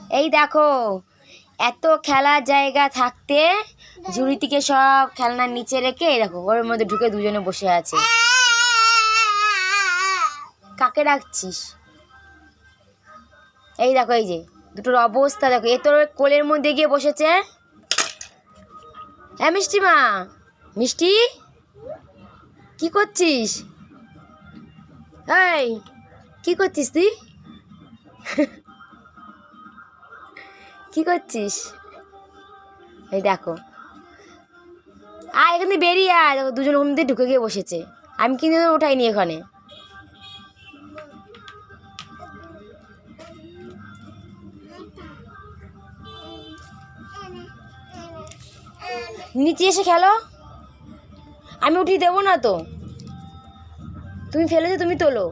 এই দেখো, এত খেলার জায়গা থাকতে ঝুড়িটিকে সব খেলনার নিচে রেখে এই দেখো ওর মধ্যে ঢুকে দুজনে বসে আছে। কাকে ডাকছিস? এই দেখো, এই যে দুটোর অবস্থা দেখো, এ তোর কোলের মধ্যে গিয়ে বসেছে। হ্যাঁ মিষ্টি মা, মিষ্টি কি করছিস? এই কি করছিস তুই? কি করছিস? এই দেখো, এখান থেকে বেরিয়ে আয়, দেখো দুজন ওর মধ্যে ঢুকে গিয়ে বসেছে। আমি কিন্তু ওঠাইনি এখানে। নিচে এসে খেলো, আমি উঠিয়ে দেবো না তো। তুমি ফেলেছো, তুমি তোলো।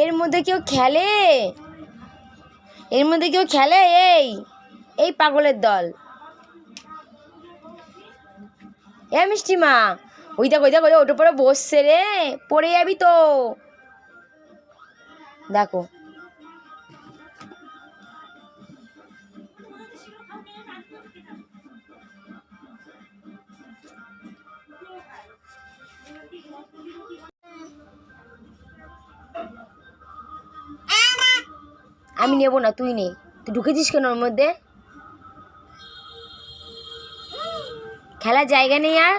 এর মধ্যে কেউ খেলে? এর মধ্যে কেউ খেলে? এই এই পাগলের দল। এ মিষ্টি মা, ওই দেখো, ওই দেখো, ওটার পরে বসছে রে, পড়ে যাবি তো। দেখো আমি নেবো না, তুই নে। তুই ঢুকেছিস কেন ওর মধ্যে? খেলার জায়গা নেই আর?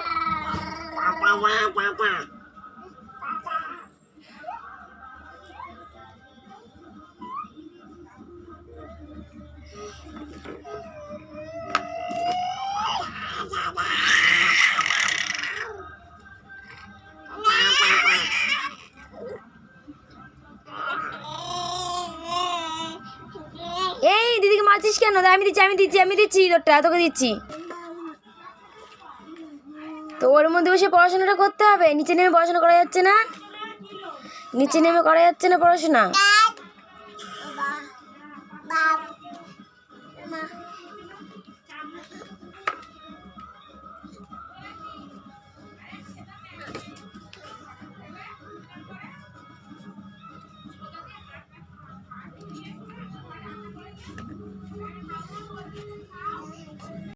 এই দিদিকে মারছিস কেন? আমি দিচ্ছি, আমি দিচ্ছি, আমি দিচ্ছি, তোরটা তোকে দিচ্ছি। তো ওর মধ্যে বসে পড়াশোনাটা করতে হবে, নিচে নেমে পড়াশোনা করা যাচ্ছে না? নিচে নেমে করা যাচ্ছে না পড়াশোনা?